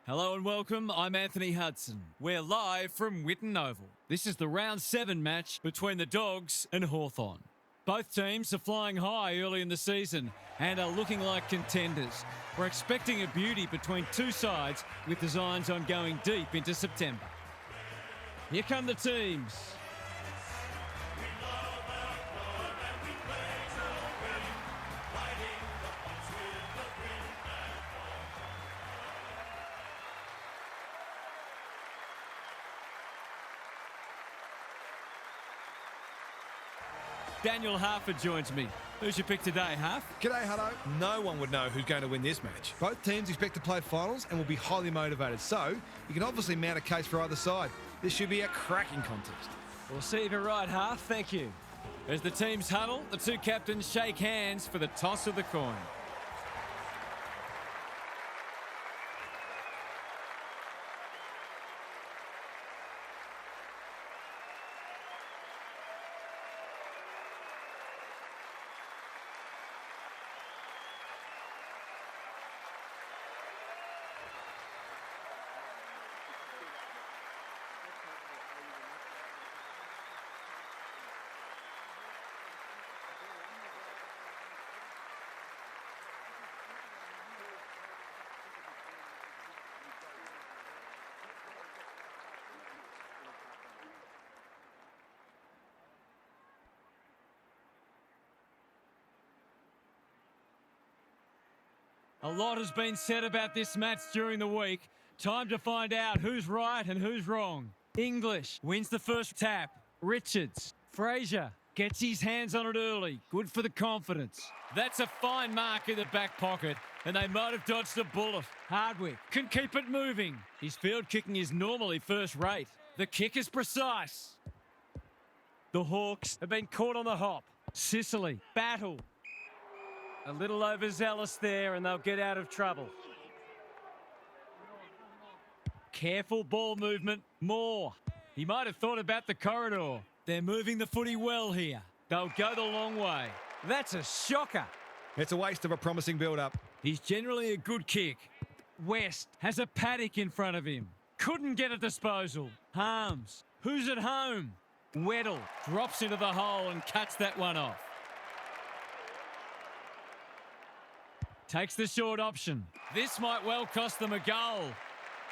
Hello and welcome, I'm Anthony Hudson. We're live from Whitten Oval. This is the round 7 match between the Dogs and Hawthorn. Both teams are flying high early in the season and are looking like contenders. We're expecting a beauty between two sides with designs on going deep into September. Here come the teams. Daniel Harford joins me. Who's your pick today, Harf? G'day, Hutto. No one would know who's going to win this match. Both teams expect to play finals and will be highly motivated, so you can obviously mount a case for either side. This should be a cracking contest. We'll see if you're right, Harf. Thank you. As the teams huddle, the two captains shake hands for the toss of the coin. A lot has been said about this match during the week. Time to find out who's right and who's wrong. English wins the first tap. Richards. Fraser gets his hands on it early. Good for the confidence. That's a fine mark in the back pocket, and they might have dodged a bullet. Hardwick can keep it moving. His field kicking is normally first rate. The kick is precise. The Hawks have been caught on the hop. Sicily. Battle. A little overzealous there and they'll get out of trouble. Careful ball movement. Moore. He might have thought about the corridor. They're moving the footy well here. They'll go the long way. That's a shocker. It's a waste of a promising build-up. He's generally a good kick. West has a paddock in front of him. Couldn't get a disposal. Harms. Who's at home? Weddle drops into the hole and cuts that one off. Takes the short option. This might well cost them a goal.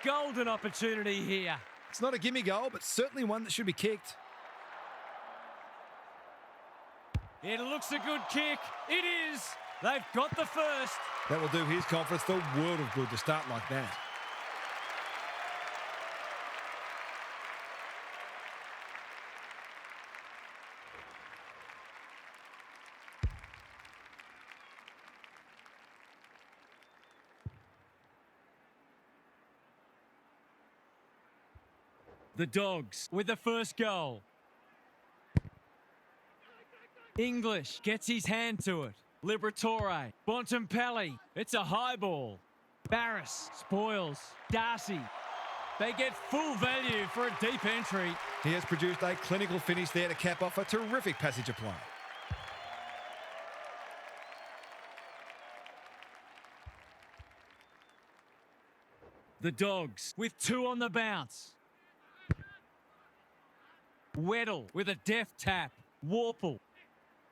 Golden opportunity here. It's not a gimme goal, but certainly one that should be kicked. It looks a good kick. It is. They've got the first. That will do his confidence the world of good to start like that. The Dogs with the first goal. English gets his hand to it. Liberatore. Bontempelli. It's a high ball. Barris spoils. Darcy. They get full value for a deep entry. He has produced a clinical finish there to cap off a terrific passage of play. The Dogs with two on the bounce. Weddle with a deft tap. Warple.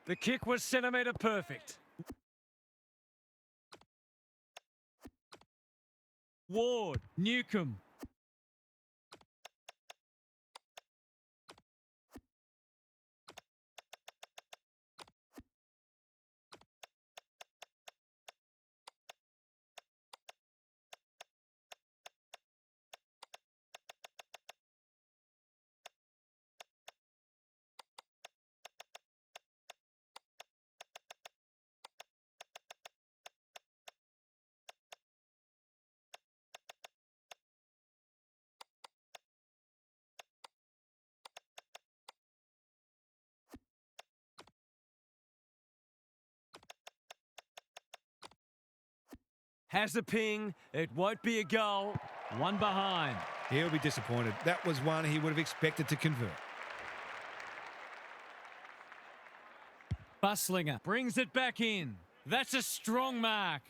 The kick was centimetre perfect. Ward. Newcomb. Has a ping. It won't be a goal. One behind. He'll be disappointed. That was one he would have expected to convert. Buslinger brings it back in. That's a strong mark.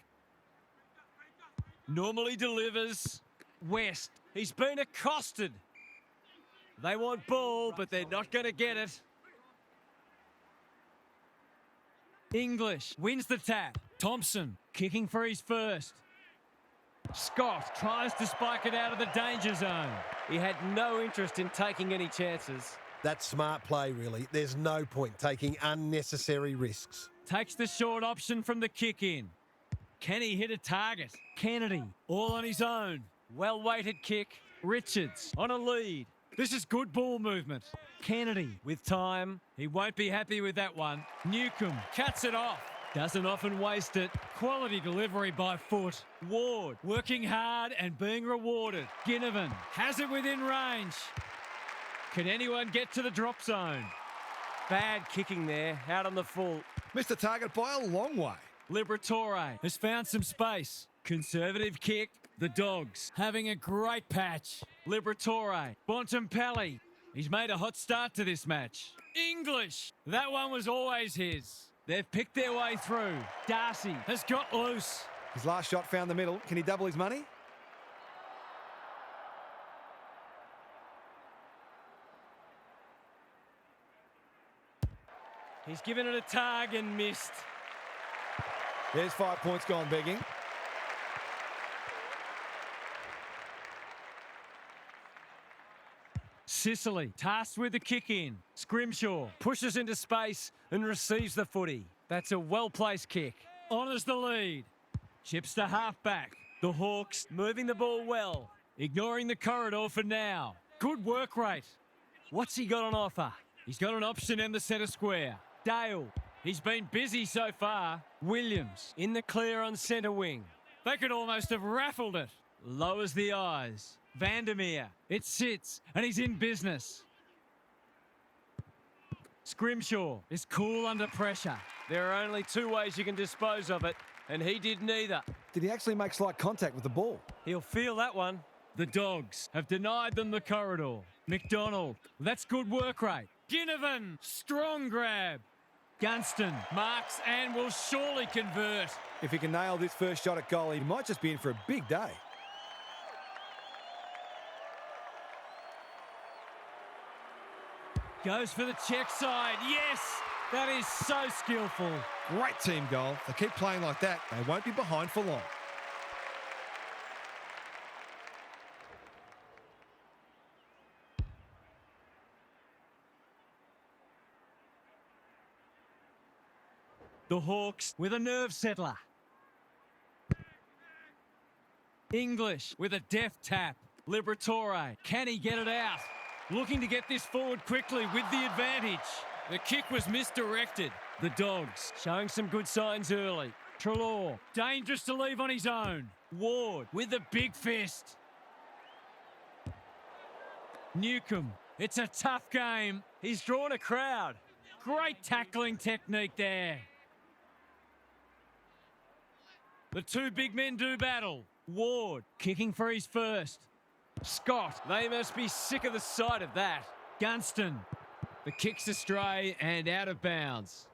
Normally delivers. West. He's been accosted. They want ball, but they're not going to get it. English wins the tap. Thompson kicking for his first. Scott tries to spike it out of the danger zone. He had no interest in taking any chances. That's smart play, really. There's no point taking unnecessary risks. Takes the short option from the kick in. Can he hit a target? Kennedy all on his own. Well-weighted kick. Richards on a lead. This is good ball movement. Kennedy with time. He won't be happy with that one. Newcomb cuts it off. Doesn't often waste it. Quality delivery by Foot. Ward working hard and being rewarded. Ginnivan has it within range. Can anyone get to the drop zone? Bad kicking there, out on the full. Missed the target by a long way. Liberatore has found some space. Conservative kick. The Dogs having a great patch. Liberatore. Bontempelli. He's made a hot start to this match. English. That one was always his. They've picked their way through. Darcy has got loose. His last shot found the middle. Can he double his money? He's given it a tug and missed. There's 5 points gone begging. Sicily tasked with the kick in. Scrimshaw pushes into space and receives the footy. That's a well-placed kick. Honours the lead. Chips to half-back. The Hawks moving the ball well. Ignoring the corridor for now. Good work rate. What's he got on offer? He's got an option in the centre square. Dale. He's been busy so far. Williams in the clear on centre wing. They could almost have raffled it. Lowers the eyes. Vandermeer. It sits and he's in business. Scrimshaw is cool under pressure. There are only two ways you can dispose of it, and he did neither. Did he actually make slight contact with the ball? He'll feel that one. The Dogs have denied them the corridor. McDonald, that's good work rate. Ginnivan, strong grab. Gunston marks and will surely convert. If he can nail this first shot at goal, he might just be in for a big day. Goes for the check side. Yes, that is so skillful. Great team goal. If they keep playing like that, they won't be behind for long. The Hawks with a nerve settler. English with a deft tap. Liberatore, can he get it out? Looking to get this forward quickly with the advantage. The kick was misdirected. The Dogs showing some good signs early. Treloar, dangerous to leave on his own. Ward with the big fist. Newcomb, it's a tough game. He's drawn a crowd. Great tackling technique there. The two big men do battle. Ward kicking for his first. Scott, they must be sick of the sight of that. Gunston, the kick's astray and out of bounds.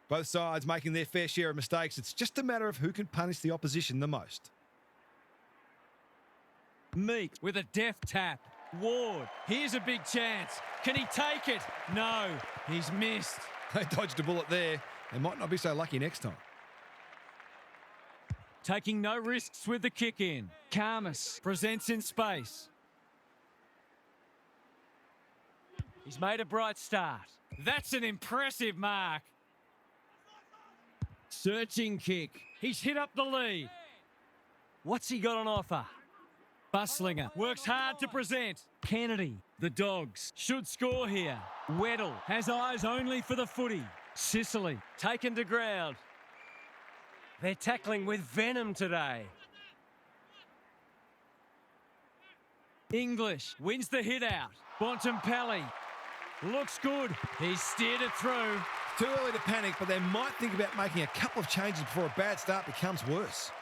Both sides making their fair share of mistakes. It's just a matter of who can punish the opposition the most. Meek with a deft tap. Ward, here's a big chance. Can he take it? No, he's missed. They dodged a bullet there. They might not be so lucky next time. Taking no risks with the kick in. Karmas presents in space. He's made a bright start. That's an impressive mark. Searching kick. He's hit up the lead. What's he got on offer? Buslinger works hard to present. Kennedy, the Dogs, should score here. Weddle has eyes only for the footy. Sicily taken to ground. They're tackling with venom today. English wins the hit out. Bontempelli looks good. He's steered it through. Too early to panic, but they might think about making a couple of changes before a bad start becomes worse.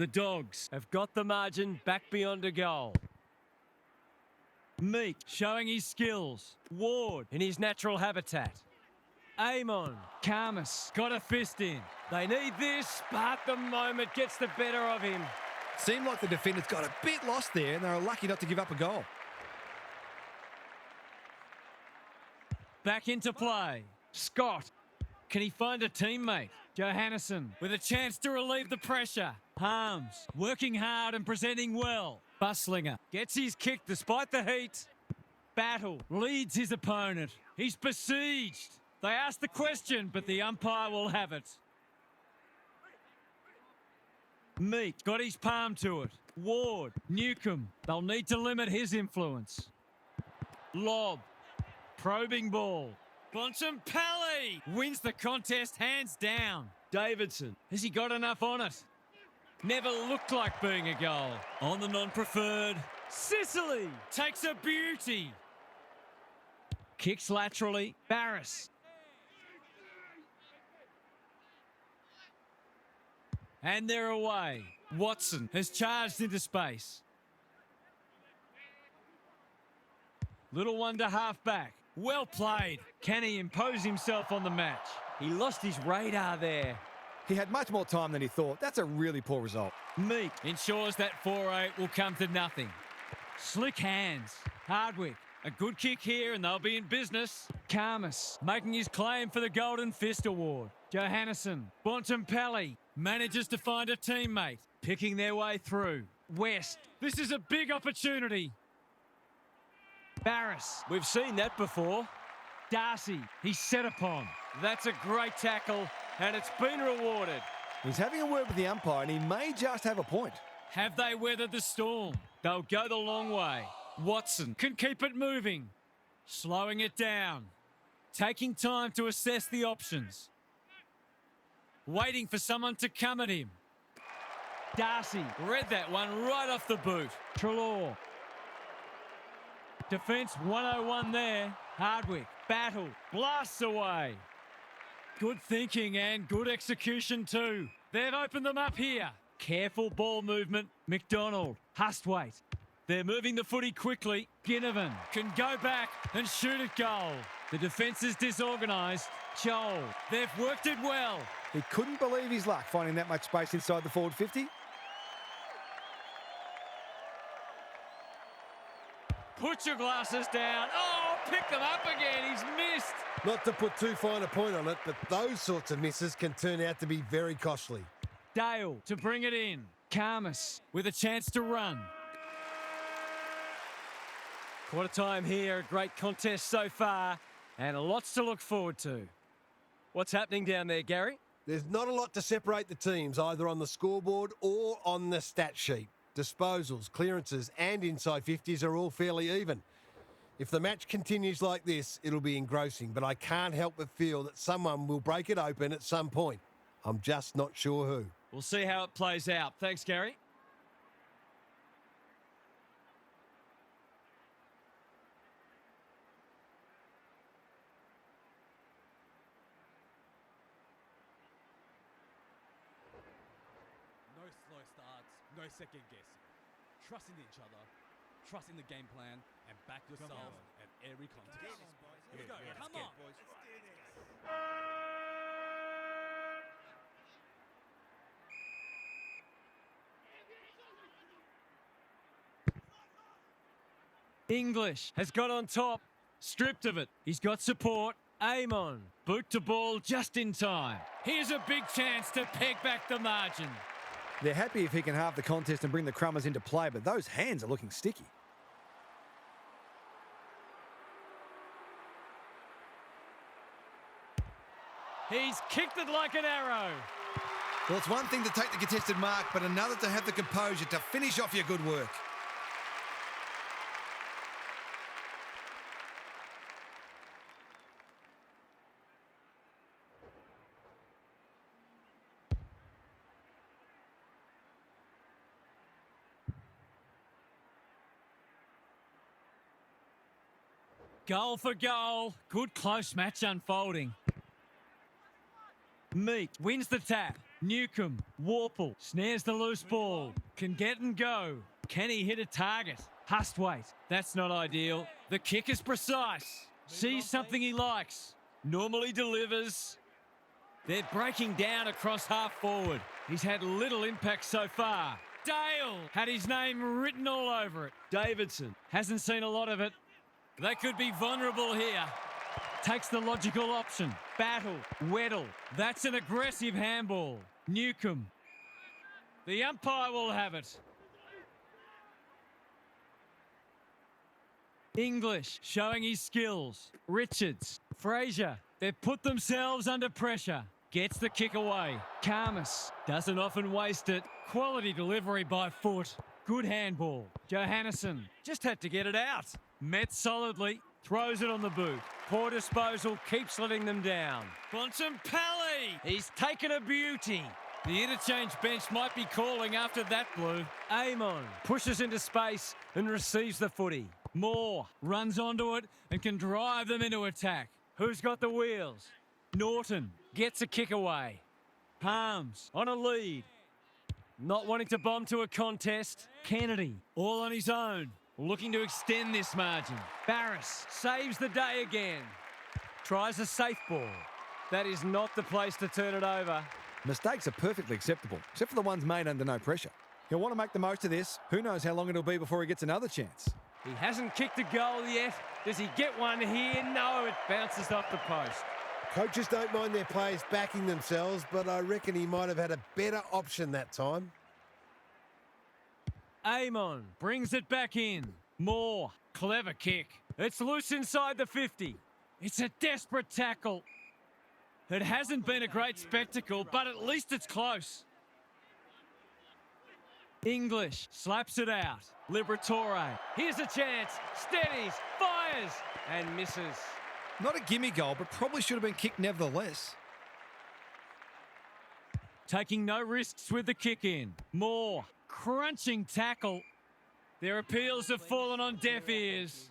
The Dogs have got the margin back beyond a goal. Meek showing his skills. Ward in his natural habitat. Amon. Karmas got a fist in. They need this, but the moment gets the better of him. Seemed like the defenders got a bit lost there and they were lucky not to give up a goal. Back into play. Scott. Can he find a teammate? Johannesson with a chance to relieve the pressure. Harms working hard and presenting well. Buslinger gets his kick despite the heat. Battle leads his opponent. He's besieged. They ask the question, but the umpire will have it. Meek got his palm to it. Ward, Newcomb. They'll need to limit his influence. Lob. Probing ball. Bontempelli wins the contest hands down. Davidson, has he got enough on it? Never looked like being a goal. On the non-preferred. Sicily takes a beauty. Kicks laterally. Barris. And they're away. Watson has charged into space. Little one to half back. Well played. Can he impose himself on the match? He lost his radar there. He had much more time than he thought. That's a really poor result. Meek ensures that 4-8 will come to nothing. Slick hands. Hardwick. A good kick here and they'll be in business. Karmas making his claim for the Golden Fist Award. Johannesson. Bontempelli manages to find a teammate. Picking their way through. West. This is a big opportunity. Barris. We've seen that before. Darcy. He's set upon. That's a great tackle and it's been rewarded. He's having a word with the umpire and he may just have a point. Have they weathered the storm? They'll go the long way. Watson can keep it moving. Slowing it down. Taking time to assess the options. Waiting for someone to come at him. Darcy read that one right off the boot. Trelaw. Defence 101 there. Hardwick. Battle. Blasts away. Good thinking and good execution too. They've opened them up here. Careful ball movement. McDonald. Hustwaite. They're moving the footy quickly. Ginnivan can go back and shoot at goal. The defence is disorganised. Joel. They've worked it well. He couldn't believe his luck finding that much space inside the forward 50. Put your glasses down. Oh, pick them up again. He's missed. Not to put too fine a point on it, but those sorts of misses can turn out to be very costly. Dale to bring it in. Karmas with a chance to run. Quarter time here. A great contest so far and lots to look forward to. What's happening down there, Gary? There's not a lot to separate the teams, either on the scoreboard or on the stat sheet. Disposals, clearances and inside 50s are all fairly even. If the match continues like this, it'll be engrossing, but I can't help but feel that someone will break it open at some point. I'm just not sure who. We'll see how it plays out. Thanks, Gary. No slow starts, no second guessing. Trust in each other, trust in the game plan, and back yourself at every contest. Let's go. Come on. Boys. English has got on top. Stripped of it. He's got support. Amon. Boot to ball just in time. Here's a big chance to peg back the margin. They're happy if he can halve the contest and bring the Crummers into play, but those hands are looking sticky. He's kicked it like an arrow. Well, it's one thing to take the contested mark, but another to have the composure to finish off your good work. Goal for goal. Good close match unfolding. Meek wins the tap. Newcomb, Warple, snares the loose ball. Can get and go. Can he hit a target? Hustwaite, that's not ideal. The kick is precise. Sees something he likes. Normally delivers. They're breaking down across half forward. He's had little impact so far. Dale had his name written all over it. Davidson hasn't seen a lot of it. They could be vulnerable here. Takes the logical option. Battle, Weddle. That's an aggressive handball. Newcomb. The umpire will have it. English showing his skills. Richards, Fraser. They've put themselves under pressure. Gets the kick away. Karmas doesn't often waste it. Quality delivery by foot. Good handball. Johannesson just had to get it out. Met solidly. Throws it on the boot. Poor disposal, keeps letting them down. Bontempelli! He's taken a beauty. The interchange bench might be calling after that blue. Amon pushes into space and receives the footy. Moore runs onto it and can drive them into attack. Who's got the wheels? Norton gets a kick away. Palms on a lead. Not wanting to bomb to a contest. Kennedy all on his own. Looking to extend this margin. Barris saves the day again. Tries a safe ball. That is not the place to turn it over. Mistakes are perfectly acceptable, except for the ones made under no pressure. He'll want to make the most of this. Who knows how long it'll be before he gets another chance. He hasn't kicked a goal yet. Does he get one here? No, it bounces off the post. Coaches don't mind their players backing themselves, but I reckon he might have had a better option that time. Amon brings it back in. Moore, clever kick. It's loose inside the 50. It's a desperate tackle. It hasn't been a great spectacle, but at least it's close. English slaps it out. Liberatore. Here's a chance. Steadies, fires, and misses. Not a gimme goal, but probably should have been kicked nevertheless. Taking no risks with the kick in. Moore, crunching tackle. Their appeals have fallen on deaf ears.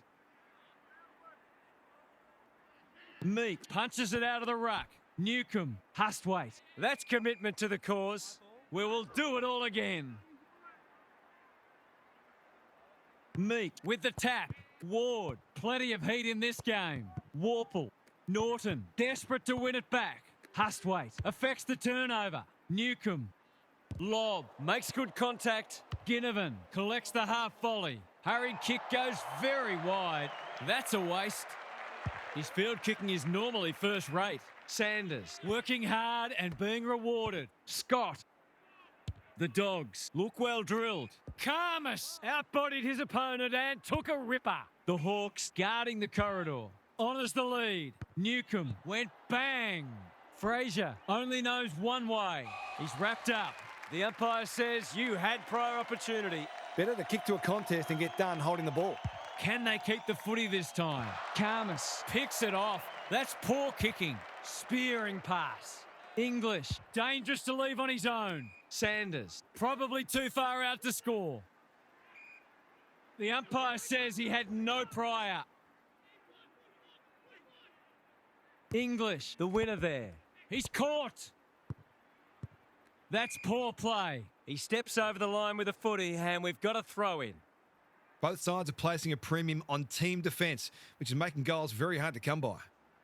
Meek punches it out of the ruck. Newcomb, Hustwaite. That's commitment to the cause. We will do it all again. Meek with the tap. Ward, plenty of heat in this game. Warple, Norton, desperate to win it back. Hustwaite affects the turnover. Newcomb, lob, makes good contact. Ginnivan collects the half volley. Hurried kick goes very wide. That's a waste. His field kicking is normally first rate. Sanders working hard and being rewarded. Scott. The Dogs look well drilled. Karmas outbodied his opponent and took a ripper. The Hawks guarding the corridor. Honours the lead. Newcomb went bang. Fraser only knows one way. He's wrapped up. The umpire says you had prior opportunity. Better to kick to a contest and get done holding the ball. Can they keep the footy this time? Karmas picks it off. That's poor kicking. Spearing pass. English, dangerous to leave on his own. Sanders, probably too far out to score. The umpire says he had no prior. English, the winner there. He's caught. That's poor play. He steps over the line with a footy and we've got a throw in. Both sides are placing a premium on team defence, which is making goals very hard to come by.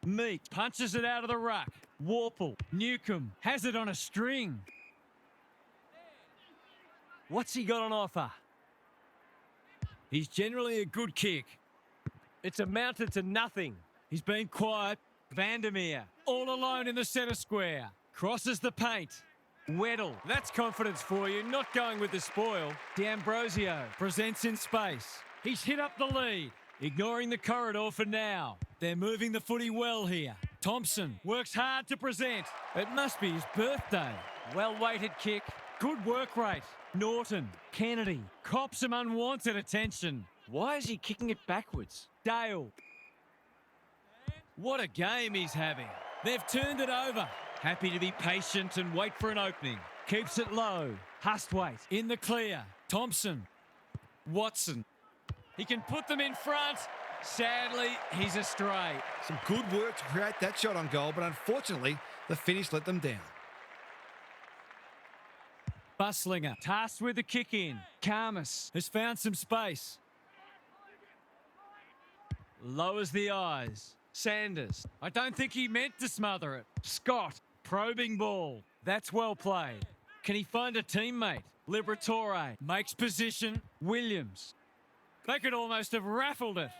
Meek punches it out of the ruck. Warple, Newcomb has it on a string. What's he got on offer? He's generally a good kick. It's amounted to nothing. He's been quiet. Vandermeer, all alone in the centre square. Crosses the paint. Weddle, that's confidence for you, not going with the spoil. D'Ambrosio presents in space. He's hit up the lead, ignoring the corridor for now. They're moving the footy well here. Thompson works hard to present. It must be his birthday. Well-weighted kick. Good work rate. Norton, Kennedy, cops some unwanted attention. Why is he kicking it backwards? Dale. What a game he's having. They've turned it over. Happy to be patient and wait for an opening. Keeps it low. Hustwaite in the clear. Thompson. Watson. He can put them in front. Sadly, he's astray. Some good work to create that shot on goal, but unfortunately, the finish let them down. Buslinger tasked with the kick in. Karmas has found some space. Lowers the eyes. Sanders. I don't think he meant to smother it. Scott. Probing ball. That's well played. Can he find a teammate? Liberatore makes position. Williams. They could almost have raffled it.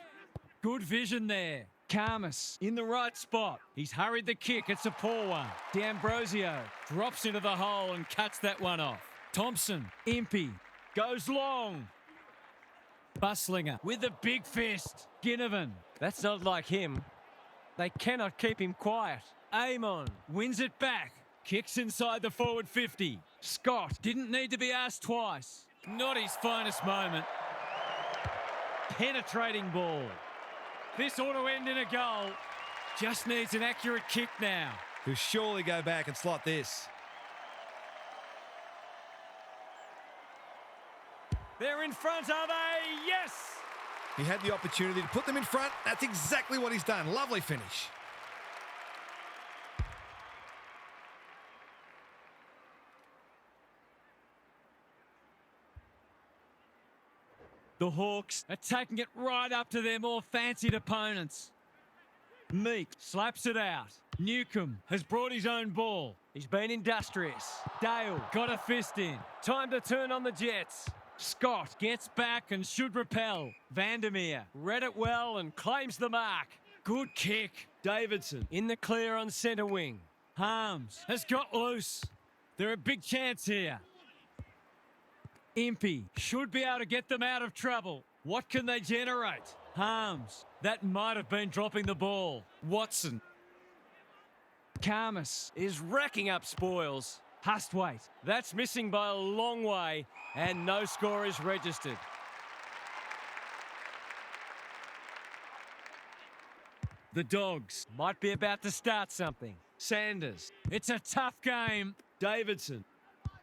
Good vision there. Karmas in the right spot. He's hurried the kick. It's a poor one. D'Ambrosio drops into the hole and cuts that one off. Thompson. Impey. Goes long. Buslinger with a big fist. Ginnivan. That's not like him. They cannot keep him quiet. Amon wins it back. Kicks inside the forward 50. Scott didn't need to be asked twice. Not his finest moment. Penetrating ball. This ought to end in a goal. Just needs an accurate kick now. He'll surely go back and slot this. They're in front, are they? Yes! He had the opportunity to put them in front. That's exactly what he's done. Lovely finish. The Hawks are taking it right up to their more fancied opponents. Meek slaps it out. Newcomb has brought his own ball. He's been industrious. Dale got a fist in. Time to turn on the Jets. Scott gets back and should repel. Vandermeer read it well and claims the mark. Good kick. Davidson in the clear on centre wing. Harms has got loose. They're a big chance here. Impey should be able to get them out of trouble. What can they generate? Harms. That might have been dropping the ball. Watson. Karmas is racking up spoils. Hustwaite. That's missing by a long way, and no score is registered. The Dogs might be about to start something. Sanders. It's a tough game. Davidson.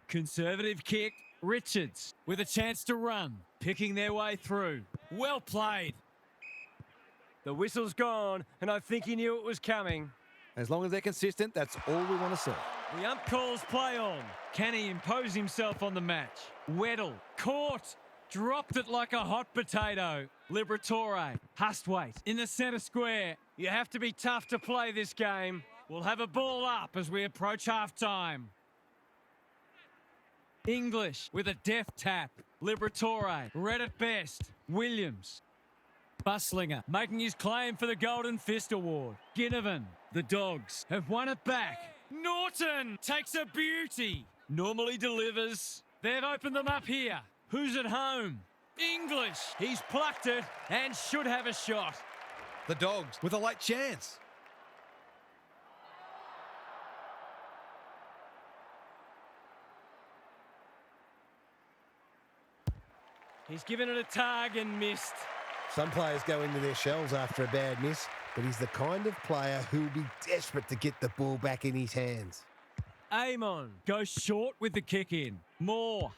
Conservative kick. Richards with a chance to run. Picking their way through. Well played. The whistle's gone, and I think he knew it was coming. As long as they're consistent, that's all we want to see. The ump calls play on. Can he impose himself on the match? Weddle. Caught. Dropped it like a hot potato. Liberatore. Hustwaite in the centre square. You have to be tough to play this game. We'll have a ball up as we approach half-time. English with a deft tap. Liberatore read it best. Williams. Buslinger making his claim for the Golden Fist Award. Ginnivan. The Dogs have won it back. Norton takes a beauty. Normally delivers. They've opened them up here. Who's at home? English. He's plucked it and should have a shot. The Dogs with a late chance. He's given it a tug and missed. Some players go into their shells after a bad miss, but he's the kind of player who'll be desperate to get the ball back in his hands. Amon goes short with the kick in. Moore.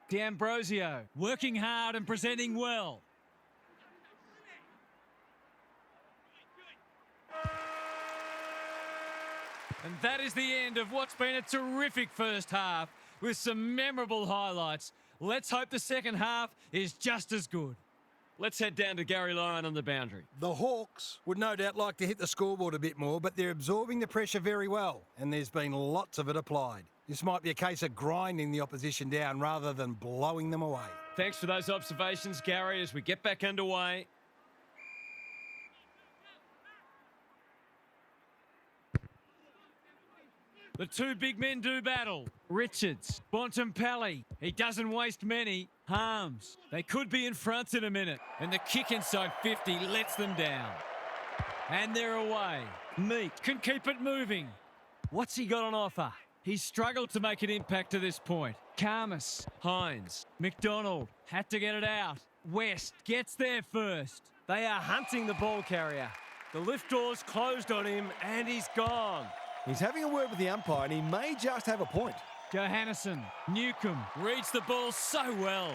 D'Ambrosio working hard and presenting well. And that is the end of what's been a terrific first half with some memorable highlights. Let's hope the second half is just as good. Let's head down to Gary Lyon on the boundary. The Hawks would no doubt like to hit the scoreboard a bit more, but they're absorbing the pressure very well, and there's been lots of it applied. This might be a case of grinding the opposition down rather than blowing them away. Thanks for those observations, Gary, as we get back underway. The two big men do battle. Richards, Bontempelli. He doesn't waste many. Harms. They could be in front in a minute. And the kick inside 50 lets them down. And they're away. Meek can keep it moving. What's he got on offer? He's struggled to make an impact to this point. Karmas, Hines, McDonald had to get it out. West gets there first. They are hunting the ball carrier. The lift door's closed on him and he's gone. He's having a word with the umpire, and he may just have a point. Johannesson, Newcomb reads the ball so well.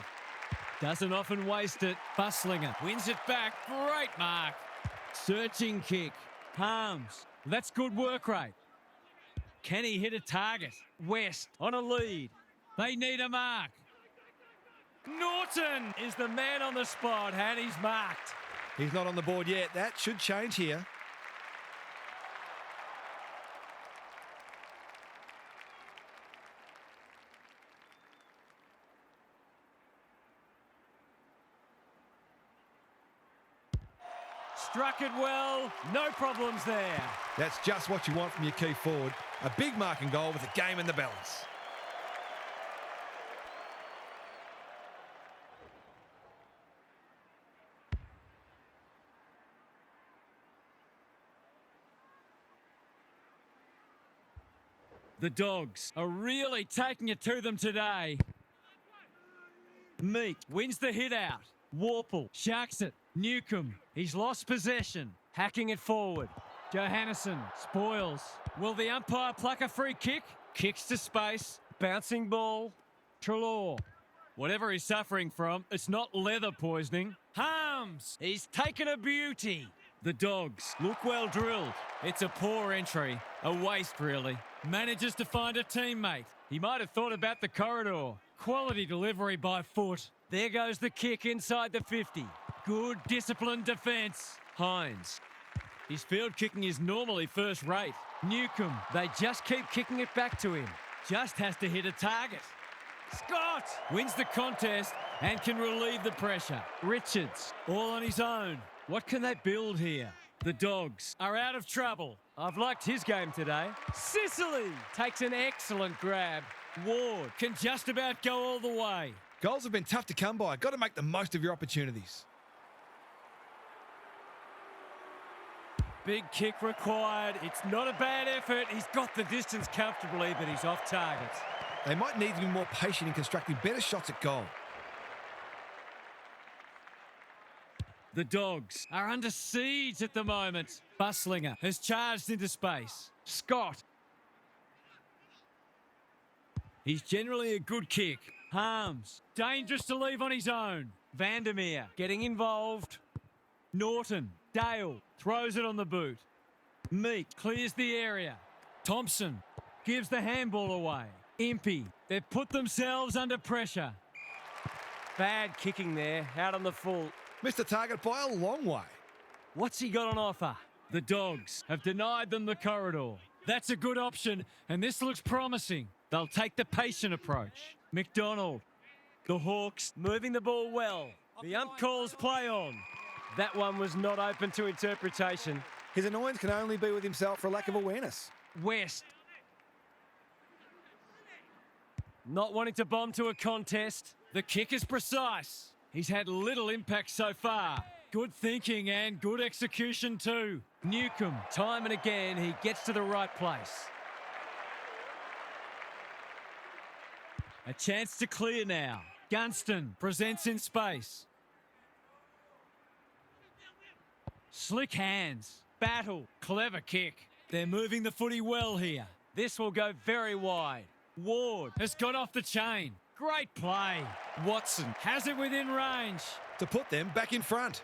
Doesn't often waste it. Buslinger wins it back. Great mark. Searching kick. Harms. That's good work rate. Can he hit a target? West on a lead. They need a mark. Norton is the man on the spot, and he's marked. He's not on the board yet. That should change here. Struck it well. No problems there. That's just what you want from your key forward. A big marking goal with the game in the balance. The Dogs are really taking it to them today. Meek wins the hit out. Warple sharks it. Newcomb, he's lost possession. Hacking it forward. Johannesson spoils. Will the umpire pluck a free kick? Kicks to space. Bouncing ball. Treloar. Whatever he's suffering from, it's not leather poisoning. Harms, he's taken a beauty. The Dogs look well drilled. It's a poor entry. A waste, really. Manages to find a teammate. He might have thought about the corridor. Quality delivery by foot. There goes the kick inside the 50. Good disciplined defence. Hines. His field kicking is normally first rate. Newcomb, they just keep kicking it back to him. Just has to hit a target. Scott wins the contest and can relieve the pressure. Richards, all on his own. What can they build here? The Dogs are out of trouble. I've liked his game today. Sicily takes an excellent grab. Ward can just about go all the way. Goals have been tough to come by. Got to make the most of your opportunities. Big kick required. It's not a bad effort. He's got the distance comfortably, but he's off target. They might need to be more patient in constructing better shots at goal. The Dogs are under siege at the moment. Buslinger has charged into space. Scott. He's generally a good kick. Harms. Dangerous to leave on his own. Vandermeer getting involved. Norton. Dale throws it on the boot. Meek clears the area. Thompson gives the handball away. Impey. They've put themselves under pressure. Bad kicking there. Out on the full. Missed the target by a long way. What's he got on offer? The Dogs have denied them the corridor. That's a good option, and this looks promising. They'll take the patient approach. McDonald. The Hawks moving the ball well. The ump calls play on. That one was not open to interpretation. His annoyance can only be with himself for a lack of awareness. West. Not wanting to bomb to a contest. The kick is precise. He's had little impact so far. Good thinking and good execution too. Newcomb, time and again, he gets to the right place. A chance to clear now. Gunston presents in space. Slick hands. Battle. Clever kick. They're moving the footy well here. This will go very wide. Ward has got off the chain. Great play. Watson has it within range. To put them back in front.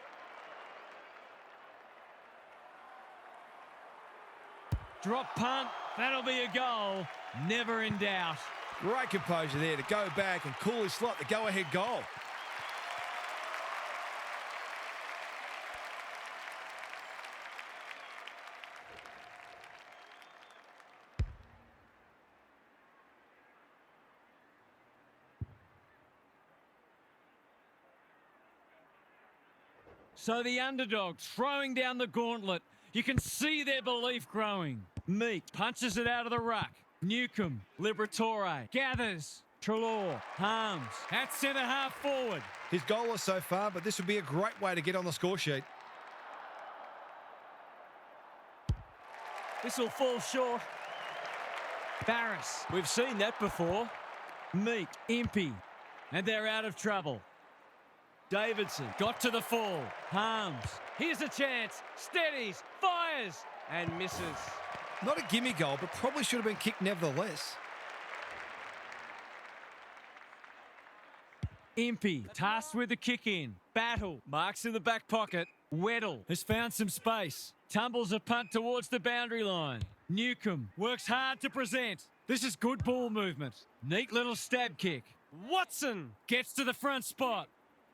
Drop punt. That'll be a goal. Never in doubt. Great composure there to go back and coolly slot the go-ahead goal. So the underdog throwing down the gauntlet. You can see their belief growing. Meek punches it out of the ruck. Newcomb, Liberatore, gathers. Treloar, Harms, at centre half forward. His goalless so far, but this would be a great way to get on the score sheet. This will fall short. Barris, we've seen that before. Meek, Impey, and they're out of trouble. Davidson got to the fall. Harms, here's a chance. Steadies, fires, and misses. Not a gimme goal, but probably should have been kicked nevertheless. Impey, tasked with the kick in. Battle, marks in the back pocket. Weddle has found some space. Tumbles a punt towards the boundary line. Newcomb works hard to present. This is good ball movement. Neat little stab kick. Watson gets to the front spot.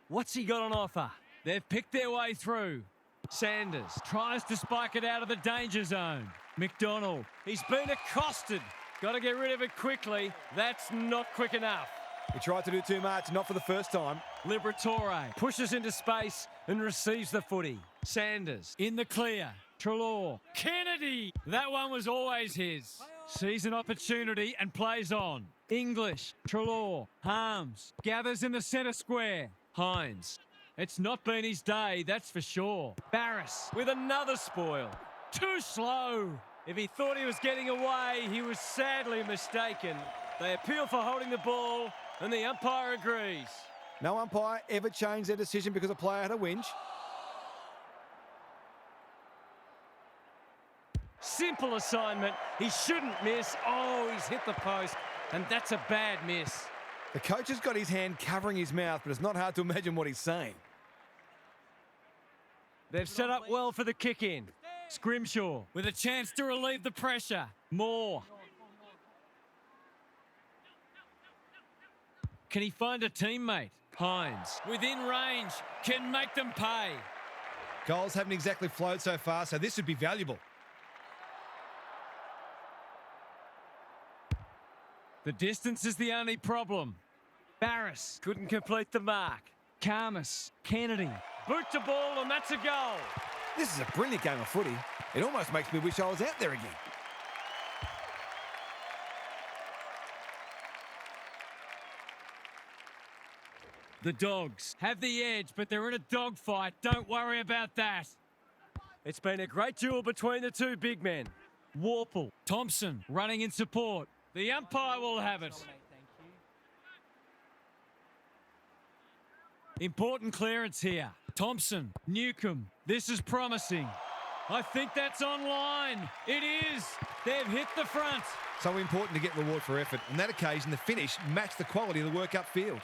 What's he got on offer? They've picked their way through. Sanders tries to spike it out of the danger zone. McDonald, he's been accosted. Got to get rid of it quickly. That's not quick enough. He tried to do too much, not for the first time. Liberatore pushes into space and receives the footy. Sanders in the clear. Treloar. Kennedy! That one was always his. Sees an opportunity and plays on. English. Treloar. Harms. Gathers in the centre square. Hines. It's not been his day, that's for sure. Barris with another spoil. Too slow. If he thought he was getting away, he was sadly mistaken. They appeal for holding the ball, and the umpire agrees. No umpire ever changed their decision because a player had a whinge. Simple assignment. He shouldn't miss. Oh, he's hit the post, and that's a bad miss. The coach has got his hand covering his mouth, but it's not hard to imagine what he's saying. They've set up well for the kick-in. Scrimshaw with a chance to relieve the pressure. Moore. Can he find a teammate? Hines, within range, can make them pay. Goals haven't exactly flowed so far, so this would be valuable. The distance is the only problem. Barris couldn't complete the mark. Karmas, Kennedy, boot to ball, and that's a goal. This is a brilliant game of footy. It almost makes me wish I was out there again. The Dogs have the edge, but they're in a dogfight. Don't worry about that. It's been a great duel between the two big men. Warple, Thompson running in support. The umpire will have it. Important clearance here. Thompson, Newcomb. This is promising. I think that's online. It is. They've hit the front. So important to get reward for effort. On that occasion, the finish matched the quality of the work upfield.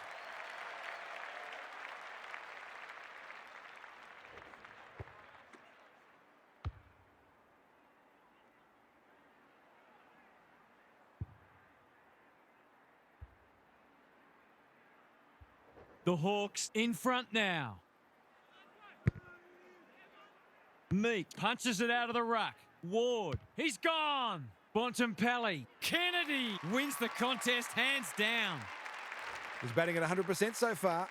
The Hawks in front now. Meek punches it out of the ruck. Ward, he's gone. Bontempelli, Kennedy wins the contest hands down. He's batting at 100% so far.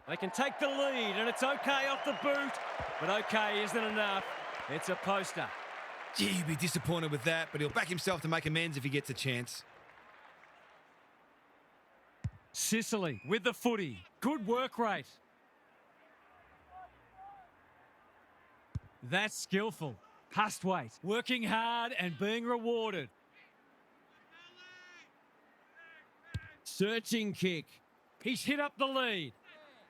They can take the lead, and it's okay off the boot, but okay isn't enough. It's a poster. Gee, he'd be disappointed with that, but he'll back himself to make amends if he gets a chance. Sicily with the footy. Good work rate. That's skillful. Hustwaite working hard and being rewarded. Searching kick. He's hit up the lead.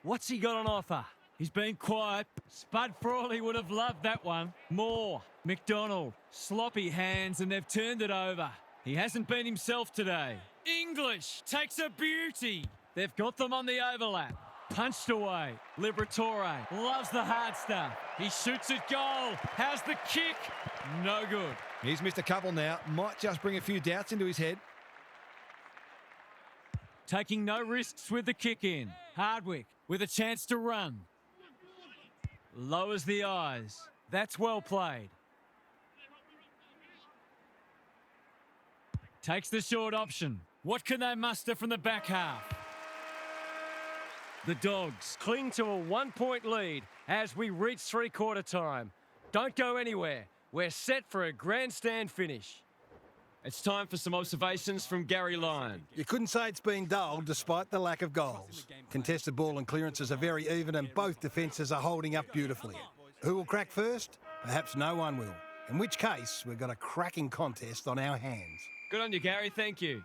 What's he got on offer? He's been quiet. Spud Frawley would have loved that one. Moore, McDonald, sloppy hands, and they've turned it over. He hasn't been himself today. English takes a beauty. They've got them on the overlap. Punched away. Liberatore loves the hard stuff. He shoots it goal. How's the kick? No good. He's missed a couple now. Might just bring a few doubts into his head. Taking no risks with the kick in. Hardwick with a chance to run. Lowers the eyes. That's well played. Takes the short option. What can they muster from the back half? The Dogs cling to a 1-point lead as we reach three-quarter time. Don't go anywhere. We're set for a grandstand finish. It's time for some observations from Gary Lyon. You couldn't say it's been dull despite the lack of goals. Contested ball and clearances are very even and both defences are holding up beautifully. Who will crack first? Perhaps no one will. In which case, we've got a cracking contest on our hands. Good on you, Gary. Thank you.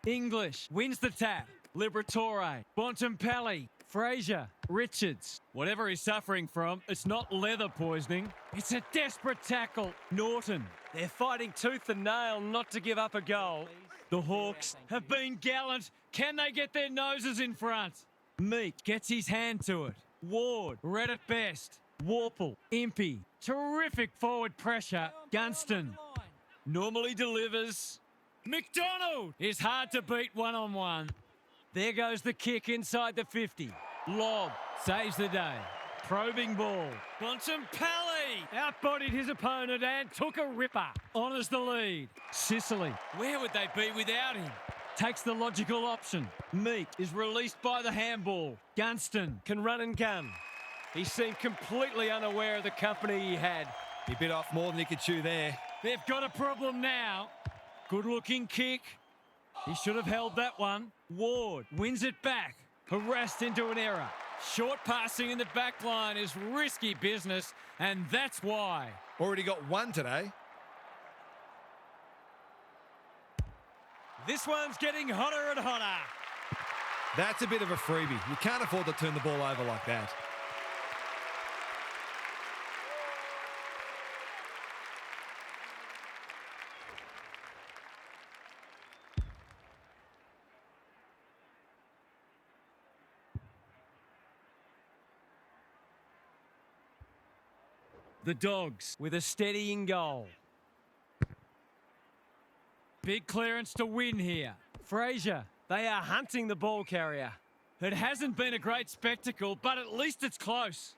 English wins the tap. Liberatore, Bontempelli, Fraser, Richards. Whatever he's suffering from, it's not leather poisoning. It's a desperate tackle. Norton. They're fighting tooth and nail not to give up a goal. The Hawks have been gallant. Can they get their noses in front? Meek gets his hand to it. Ward, red at best. Warple, Impey, terrific forward pressure. Gunston normally delivers. McDonald is hard to beat one-on-one. There goes the kick inside the 50. Lob saves the day. Probing ball. Bontempelli outbodied his opponent and took a ripper. Honours the lead. Sicily, where would they be without him? Takes the logical option. Meek is released by the handball. Gunston can run and gun. He seemed completely unaware of the company he had. He bit off more than he could chew there. They've got a problem now. Good-looking kick. He should have held that one. Ward wins it back. Harassed into an error. Short passing in the back line is risky business, and that's why. Already got one today. This one's getting hotter and hotter. That's a bit of a freebie. You can't afford to turn the ball over like that. The Dogs with a steadying goal. Big clearance to win here. Fraser, they are hunting the ball carrier. It hasn't been a great spectacle, but at least it's close.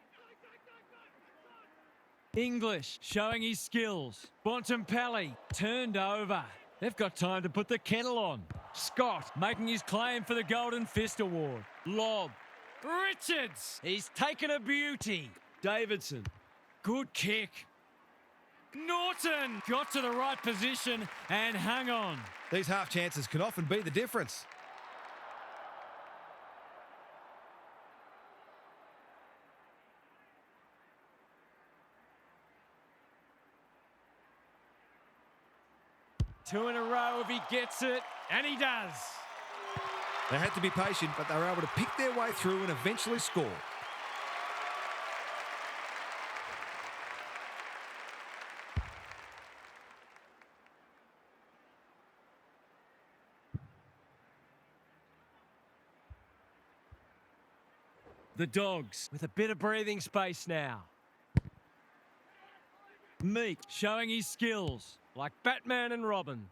English showing his skills. Bontempelli turned over. They've got time to put the kettle on. Scott making his claim for the Golden Fist Award. Lob. Richards, he's taken a beauty. Davidson. Good kick. Norton got to the right position and hung on. These half chances can often be the difference. Two in a row if he gets it, and he does. They had to be patient, but they were able to pick their way through and eventually score. The Dogs with a bit of breathing space now. Meek showing his skills like Batman and Robin.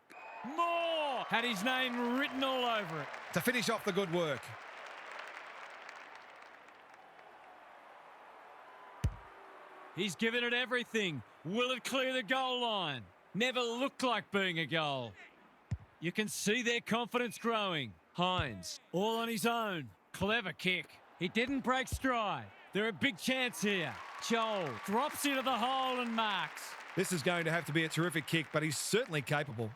Moore had his name written all over it. To finish off the good work. He's given it everything. Will it clear the goal line? Never looked like being a goal. You can see their confidence growing. Hines, all on his own. Clever kick. He didn't break stride. They're a big chance here. Joel drops into the hole and marks. This is going to have to be a terrific kick, but he's certainly capable.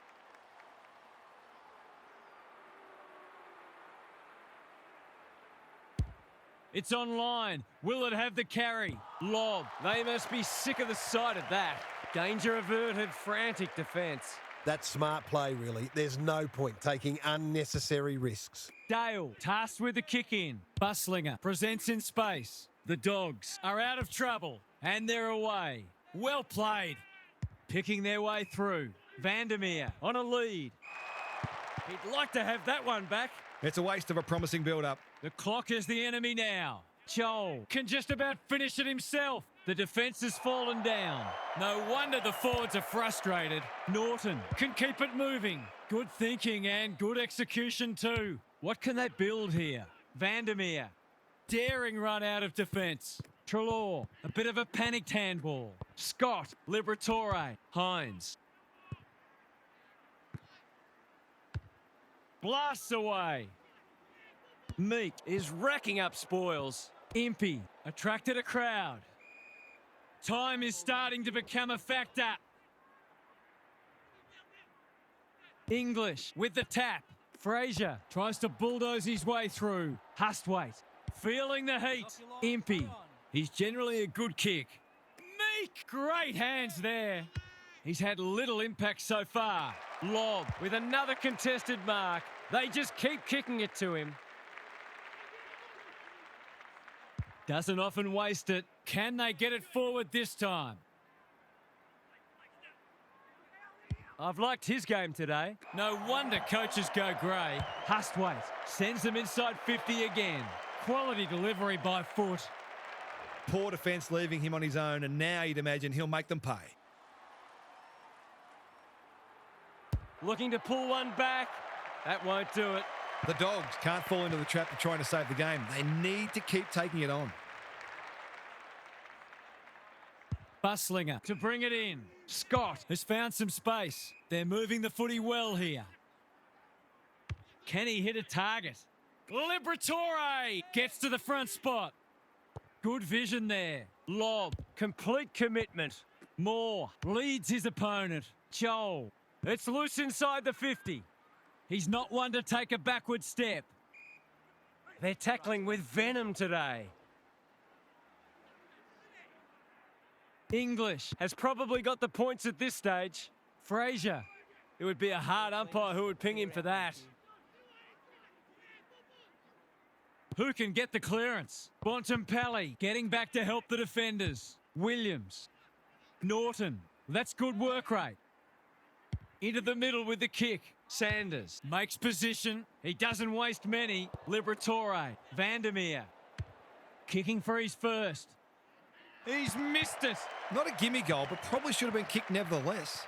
It's online. Will it have the carry? Lob. They must be sick of the sight of that. Danger averted, frantic defence. That's smart play, really. There's no point taking unnecessary risks. Dale, tasked with the kick in. Buslinger presents in space. The Dogs are out of trouble, and they're away. Well played. Picking their way through. Vandermeer on a lead. He'd like to have that one back. It's a waste of a promising build-up. The clock is the enemy now. Joel can just about finish it himself. The defence has fallen down. No wonder the forwards are frustrated. Norton can keep it moving. Good thinking and good execution too. What can they build here? Vandermeer. Daring run out of defence. Trelaw, a bit of a panicked handball. Scott, Liberatore. Hines. Blasts away. Meek is racking up spoils. Impey attracted a crowd. Time is starting to become a factor. English with the tap. Fraser tries to bulldoze his way through. Hustwaite feeling the heat. Impey. He's generally a good kick. Meek. Great hands there. He's had little impact so far. Lob with another contested mark. They just keep kicking it to him. Doesn't often waste it. Can they get it forward this time? I've liked his game today. No wonder coaches go grey. Hustwaite sends them inside 50 again. Quality delivery by Foot. Poor defence leaving him on his own, and now you'd imagine he'll make them pay. Looking to pull one back. That won't do it. The Dogs can't fall into the trap of trying to save the game. They need to keep taking it on. Buslinger to bring it in. Scott has found some space. They're moving the footy well here. Can he hit a target? Liberatore gets to the front spot. Good vision there. Lob. Complete commitment. Moore leads his opponent. Joel. It's loose inside the 50. He's not one to take a backward step. They're tackling with venom today. English has probably got the points at this stage. Fraser. It would be a hard umpire who would ping him for that. Who can get the clearance? Bontempelli getting back to help the defenders. Williams. Norton. That's good work rate. Into the middle with the kick. Sanders makes position. He doesn't waste many. Liberatore. Vandermeer. Kicking for his first. He's missed it. Not a gimme goal, but probably should have been kicked nevertheless.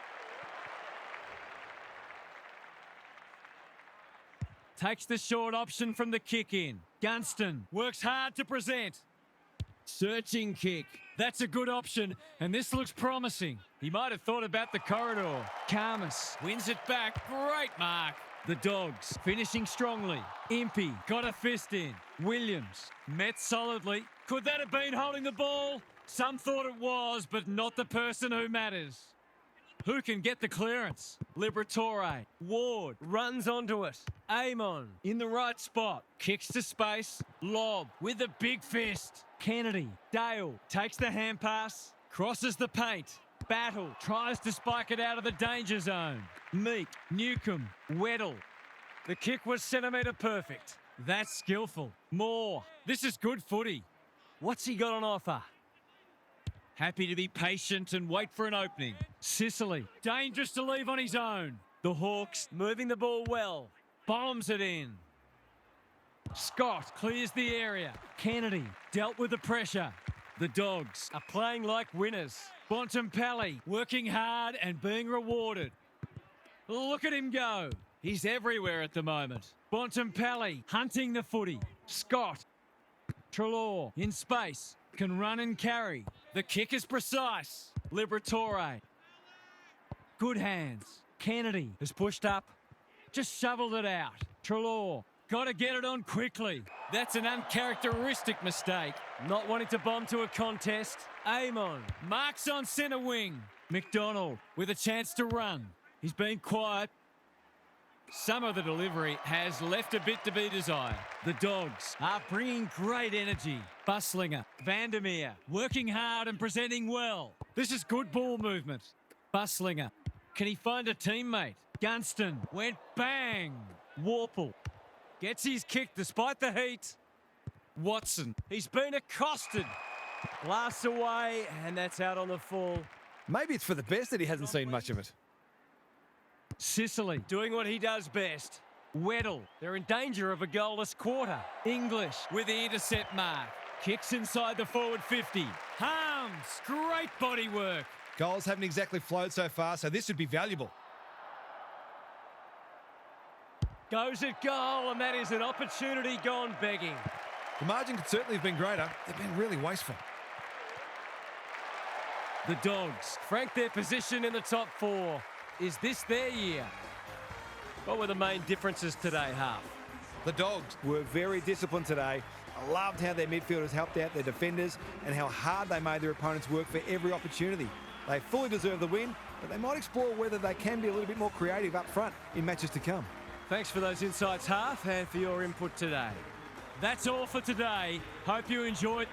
Takes the short option from the kick in. Gunston works hard to present. Searching kick. That's a good option, and this looks promising. He might have thought about the corridor. Karmas wins it back. Great mark. The Dogs finishing strongly. Impey got a fist in. Williams met solidly. Could that have been holding the ball? Some thought it was, but not the person who matters. Who can get the clearance? Liberatore. Ward runs onto it. Amon in the right spot. Kicks to space. Lob with a big fist. Kennedy. Dale takes the hand pass. Crosses the paint. Battle tries to spike it out of the danger zone. Meek. Newcomb. Weddle. The kick was centimetre perfect. That's skillful. Moore. This is good footy. What's he got on offer? Happy to be patient and wait for an opening. Sicily, dangerous to leave on his own. The Hawks moving the ball well. Bombs it in. Scott clears the area. Kennedy dealt with the pressure. The Dogs are playing like winners. Bontempelli working hard and being rewarded. Look at him go. He's everywhere at the moment. Bontempelli hunting the footy. Scott. Treloar in space. Can run and carry. The kick is precise. Liberatore. Good hands. Kennedy has pushed up. Just shoveled it out. Treloar. Got to get it on quickly. That's an uncharacteristic mistake. Not wanting to bomb to a contest. Amon marks on centre wing. McDonald with a chance to run. He's been quiet. Some of the delivery has left a bit to be desired. The Dogs are bringing great energy. Buslinger, Vandermeer, working hard and presenting well. This is good ball movement. Buslinger, can he find a teammate? Gunston went bang. Warple gets his kick despite the heat. Watson, he's been accosted. Blasts away, and that's out on the full. Maybe it's for the best that he hasn't seen much of it. Sicily doing what he does best. Weddle, they're in danger of a goalless quarter. English with the intercept mark. Kicks inside the forward 50. Harms, great body work. Goals haven't exactly flowed so far, so this would be valuable. Goes at goal, and that is an opportunity gone begging. The margin could certainly have been greater. They've been really wasteful. The Dogs frank their position in the top four. Is this their year? What were the main differences today, Half? The Dogs Were very disciplined today. I loved how their midfielders helped out their defenders and how hard they made their opponents work for every opportunity. They fully deserve the win, but they might explore whether they can be a little bit more creative up front in matches to come. Thanks for those insights, Half, and for your input today. That's all for today. Hope you enjoyed.